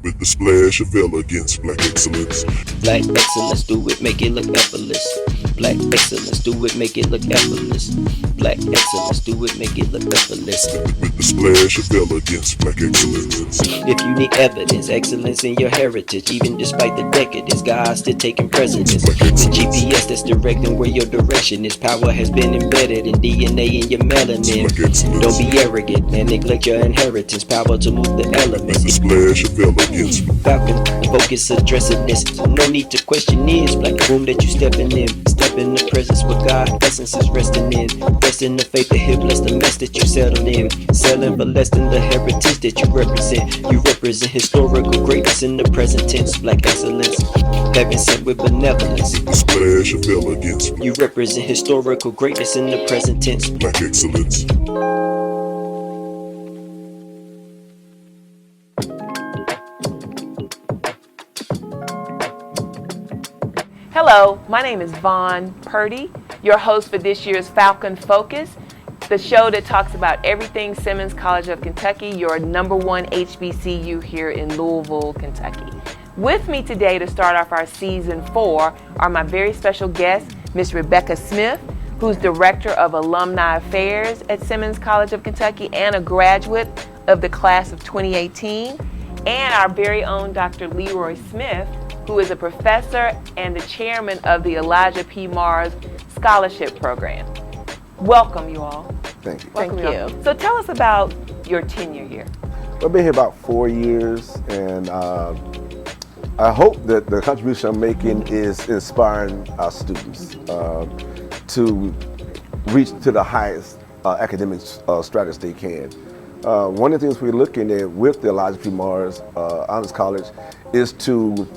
with the splash of elegance, black excellence. Black excellence, do it, make it look effortless. Black excellence, do it, make it look effortless. Black excellence, do it, make it look effortless. With the splash of elegance, black excellence. If you need evidence, excellence in your heritage, even despite the decadence, God's still taking precedence. The GPS that's directing where your direction is. Power has been embedded in DNA in your melanin. Don't be arrogant and neglect your inheritance. Power to move the elements. The splash of elegance. Falcon Focus addressing this. No need to question this. Black room that you stepping in. Step in the presence where God essence is resting in. Rest in the faith that He'll bless the mess that you settled in. Selling for less than the heritage that you represent. You represent historical greatness in the present tense. Black excellence, heaven sent with benevolence. The splash of elegance. You represent historical greatness in the present tense. Black excellence. Hello, my name is Vaughn Purdy, your host for this year's Falcon Focus, the show that talks about everything Simmons College of Kentucky, your #1 HBCU here in Louisville, Kentucky. With me today to start off our season 4 are my very special guest, Miss Rebecca Smith, who's Director of Alumni Affairs at Simmons College of Kentucky and a graduate of the class of 2018, and our very own Dr. Leroy Smith, who is a professor and the chairman of the Elijah P. Mars Scholarship Program. Welcome, you all. Thank you. Welcome, you all. So tell us about your tenure here. I've been here about 4 years, and I hope that the contribution I'm making is inspiring our students to reach to the highest academic status they can. One of the things we're looking at with the Elijah P. Mars Honors College is to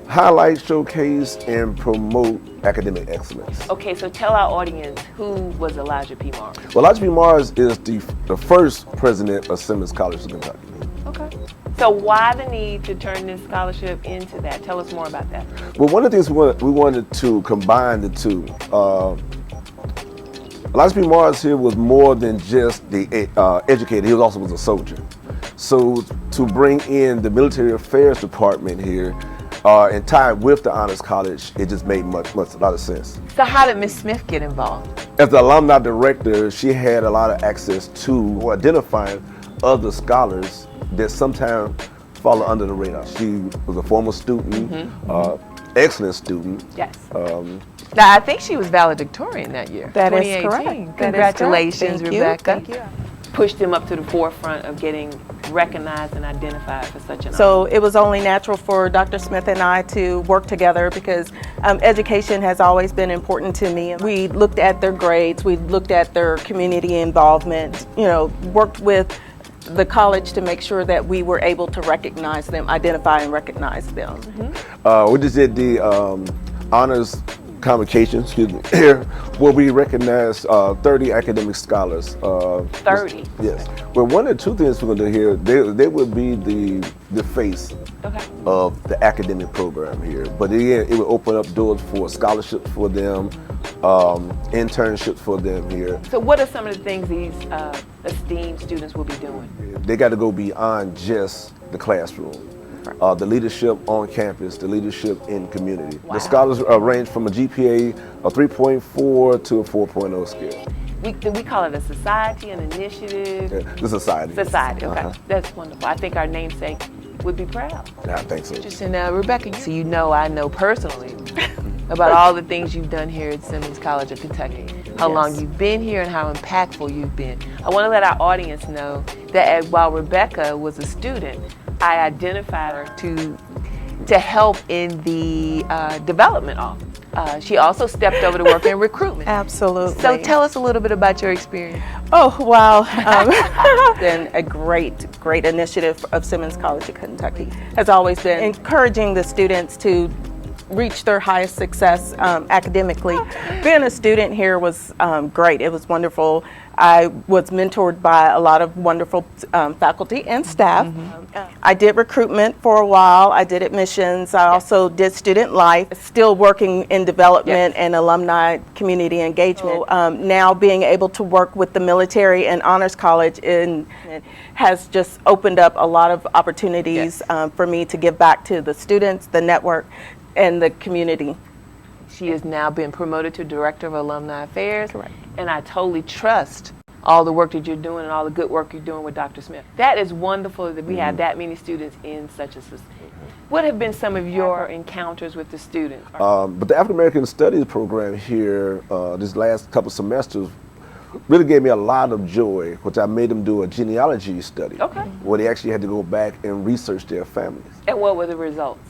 highlight, showcase, and promote academic excellence. Okay, so tell our audience, who was Elijah P. Mars? Well, Elijah P. Mars is the first president of Simmons College of Kentucky. Okay. So why the need to turn this scholarship into that? Tell us more about that. Well, one of the things we wanted to combine the two. Elijah P. Mars here was more than just the educator, he also was a soldier. So to bring in the military affairs department here and tie it with the Honors College, it just made a lot of sense. So how did Ms. Smith get involved? As the alumni director, she had a lot of access to identifying other scholars that sometimes follow under the radar. She was a former student, excellent student. Yes. Now, I think she was valedictorian that year. That is 2018. correct. Congratulations, Thank you. Rebecca. Thank you. Pushed him up to the forefront of getting recognized and identified for such an honor. So it was only natural for Dr. Smith and I to work together because education has always been important to me. We looked at their grades, we looked at their community involvement, worked with the college to make sure that we were able to recognize them, identify and recognize them. We just did the honors convocation, here, where we recognized 30 academic scholars. 30? Yes. Well, one of the two things we're going to do here, they would be the face of the academic program here. But again, it would open up doors for scholarships for them, internships for them here. So what are some of the things these esteemed students will be doing? They got to go beyond just the classroom. The leadership on campus, the leadership in community. Wow. The scholars range from a GPA of 3.4 to a 4.0 scale. We call it a society, an initiative? Yeah, the society. Society, okay. That's wonderful. I think our namesake would be proud. Yeah, I think so. Interesting. Rebecca, so I know personally about all the things you've done here at Simmons College of Kentucky, how long you've been here and how impactful you've been. I want to let our audience know that while Rebecca was a student, I identified her to help in the development office. She also stepped over to work in recruitment. Absolutely. So tell us a little bit about your experience. Oh, wow. Been a great initiative of Simmons College of Kentucky. Has always been encouraging the students to reach their highest success academically. Being a student here was great. It was wonderful. I was mentored by a lot of wonderful faculty and staff. I did recruitment for a while. I did admissions. I also did student life, still working in development and alumni community engagement. Now being able to work with the military and honors college has just opened up a lot of opportunities for me to give back to the students, the network, and the community. She has now been promoted to Director of Alumni Affairs. Correct. And I totally trust all the work that you're doing and all the good work you're doing with Dr. Smith. That is wonderful that we have that many students in such a system. What have been some of your encounters with the students? But the African American Studies program here, this last couple semesters, really gave me a lot of joy, which I made them do a genealogy study, where they actually had to go back and research their families. And what were the results?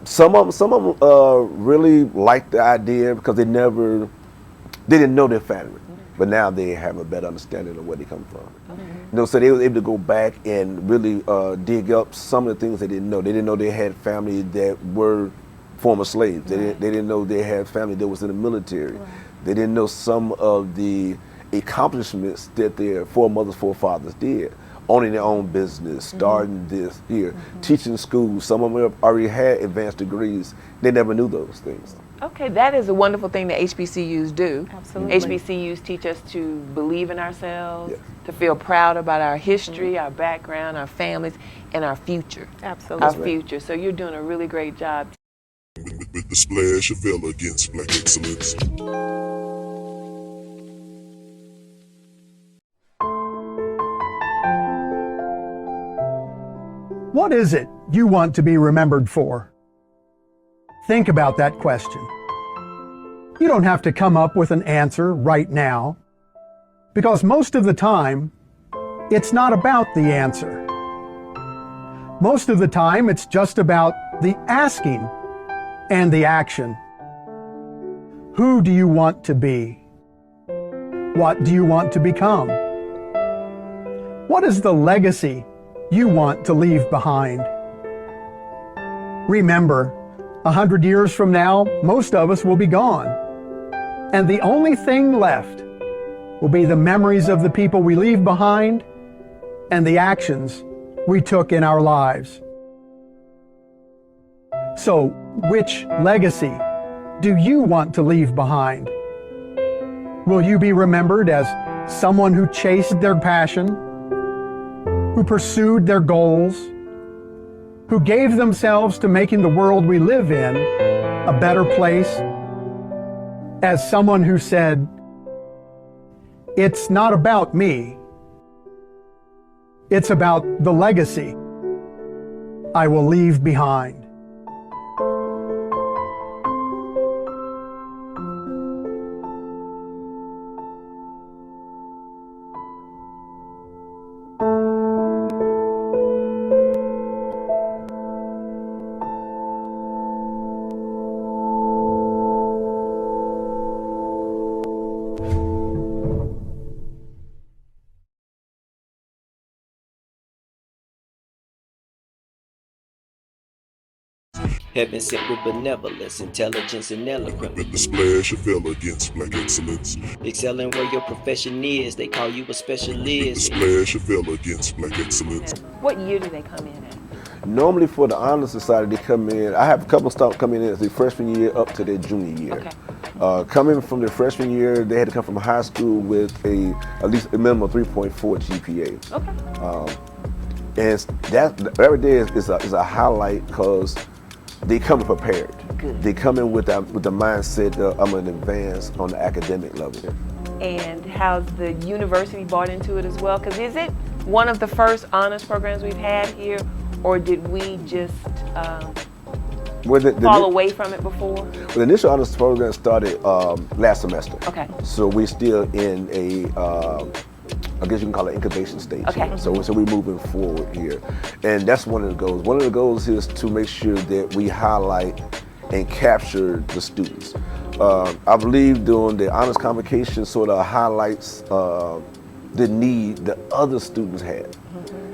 Some of them really liked the idea because they didn't know their family, but now they have a better understanding of where they come from. You know, so they were able to go back and really dig up some of the things they didn't know. They didn't know they had family that were former slaves. They didn't know they had family that was in the military. They didn't know some of the accomplishments that their forefathers did, owning their own business, starting this here, teaching schools. Some of them already had advanced degrees. They never knew those things. Okay, that is a wonderful thing that HBCUs do. Absolutely. HBCUs teach us to believe in ourselves, to feel proud about our history, our background, our families, and our future. Absolutely. Our future. So you're doing a really great job. With the splash of elegance, Black excellence. What is it you want to be remembered for? Think about that question. You don't have to come up with an answer right now, because most of the time, it's not about the answer. Most of the time, it's just about the asking and the action. Who do you want to be? What do you want to become? What is the legacy you want to leave behind? Remember, 100 years from now, most of us will be gone. And the only thing left will be the memories of the people we leave behind and the actions we took in our lives. So, which legacy do you want to leave behind? Will you be remembered as someone who chased their passion, who pursued their goals, who gave themselves to making the world we live in a better place, as someone who said, "It's not about me. It's about the legacy I will leave behind." Heaven sent with benevolence, intelligence, and eloquence. With the splash of elegance, Black excellence. Excelling where your profession is, they call you a With the specialist. splash of elegance, Black excellence. What year do they come in at? Normally for the Honor Society, they come in, I have a couple of start coming in as their freshman year up to their junior year. Coming from their freshman year, they had to come from high school with at least a minimum of 3.4 GPA. And that every day is a highlight because they come prepared. They come in with the mindset that I'm going to advance on the academic level. And how's the university bought into it as well? Because is it one of the first honors programs we've had here, or did we just fall away from it before? Well, the initial honors program started last semester. Okay. So we're still in I guess you can call it incubation stage. Okay. So we're moving forward here. And that's one of the goals. One of the goals is to make sure that we highlight and capture the students. I believe doing the honors convocation sort of highlights the need that other students had.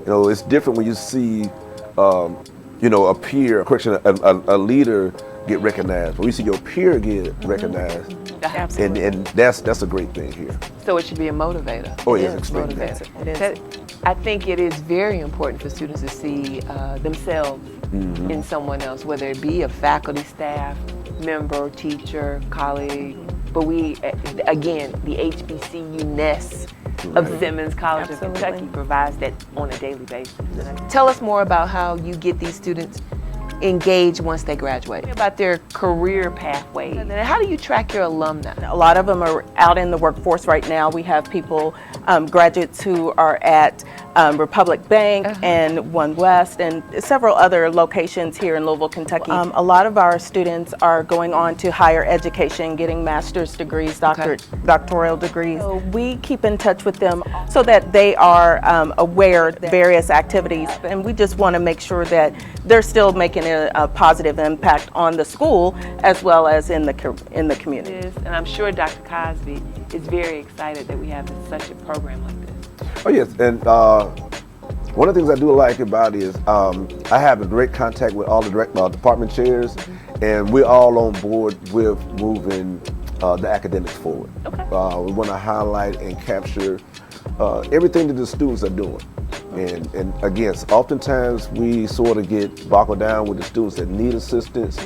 You know, it's different when you see, a peer, a leader get recognized. When you see your peer get recognized, Absolutely. And that's a great thing here. So it should be a motivator. Oh, It yes, is extremely. motivating. It is. I think it is very important for students to see themselves in someone else, whether it be a faculty, staff, member, teacher, colleague. But we, again, the HBCU-ness of Simmons College of Absolutely. Kentucky provides that on a daily basis. Tell us more about how you get these students engaged once they graduate, about their career pathways. And how do you track your alumni? A lot of them are out in the workforce right now. We have people, graduates who are at Republic Bank and One West and several other locations here in Louisville, Kentucky. A lot of our students are going on to higher education, getting master's degrees, doctoral degrees. So we keep in touch with them so that they are aware of various activities, and we just want to make sure that they're still making a positive impact on the school as well as in the community. And I'm sure Dr. Cosby is very excited that we have such a program like this. Oh yes, and one of the things I do like about it is I have a direct contact with all the department chairs, and we're all on board with moving the academics forward. Okay. We want to highlight and capture everything that the students are doing. And again, oftentimes we sort of get boggled down with the students that need assistance,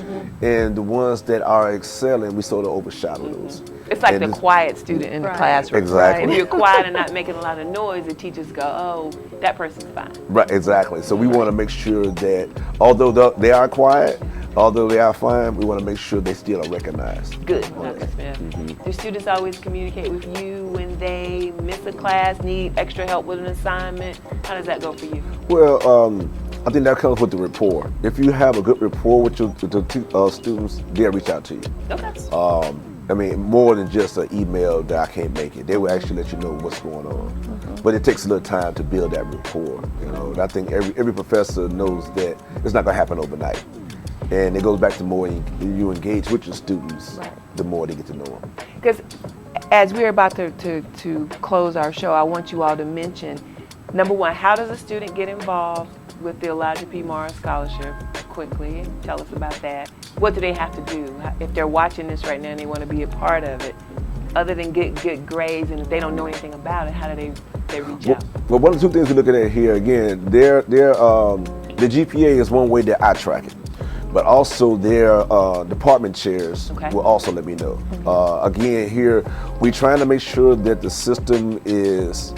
and the ones that are excelling, we sort of overshadow those. It's like And the quiet student in the classroom. Exactly. Right? If you're quiet and not making a lot of noise, the teachers go, oh, that person's fine. Right, exactly. So we want to make sure that although they are quiet, although they are fine, we want to make sure they still are recognized. Good, Dr. Smith. Do students always communicate with you when they miss a class, need extra help with an assignment? How does that go for you? Well, I think that comes with the rapport. If you have a good rapport with the students, they'll reach out to you. Okay. I mean, more than just an email that I can't make it. They will actually let you know what's going on. But it takes a little time to build that rapport. You know, and I think every professor knows that it's not going to happen overnight. And it goes back to more you engage with your students, the more they get to know them. Because as we're about to close our show, I want you all to mention, number one, how does a student get involved with the Elijah P. Morris Scholarship? Quickly, tell us about that. What do they have to do? If they're watching this right now and they want to be a part of it, other than get good grades, and if they don't know anything about it, how do they reach out? Well, one of the two things we look at here, again, the GPA is one way that I track it. But also their department chairs will also let me know. Again, here we're trying to make sure that the system is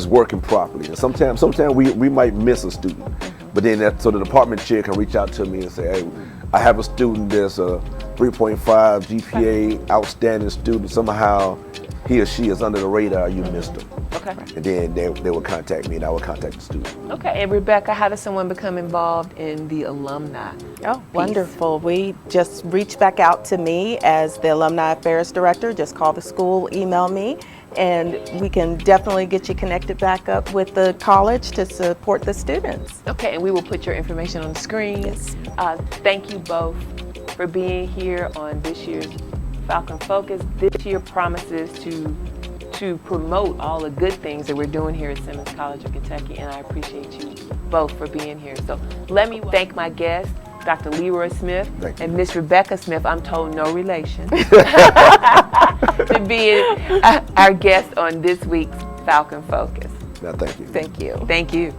working properly. And sometimes we might miss a student, but then so the department chair can reach out to me and say, hey, I have a student that's a 3.5 GPA, outstanding student. Somehow he or she is under the radar. You missed them. Okay. And then they will contact me, and I will contact the student. Okay, and Rebecca, how does someone become involved in the alumni? Oh, wonderful. We just reach back out to me as the Alumni Affairs Director. Just call the school, email me, and we can definitely get you connected back up with the college to support the students. Okay, and we will put your information on the screen. Yes. Thank you both for being here on this year's Falcon Focus. This year promises to promote all the good things that we're doing here at Simmons College of Kentucky, and I appreciate you both for being here. So let me thank my guests, Dr. Leroy Smith and Miss Rebecca Smith, I'm told no relation, to be our guest on this week's Falcon Focus. Now, thank you. Thank you. Thank you.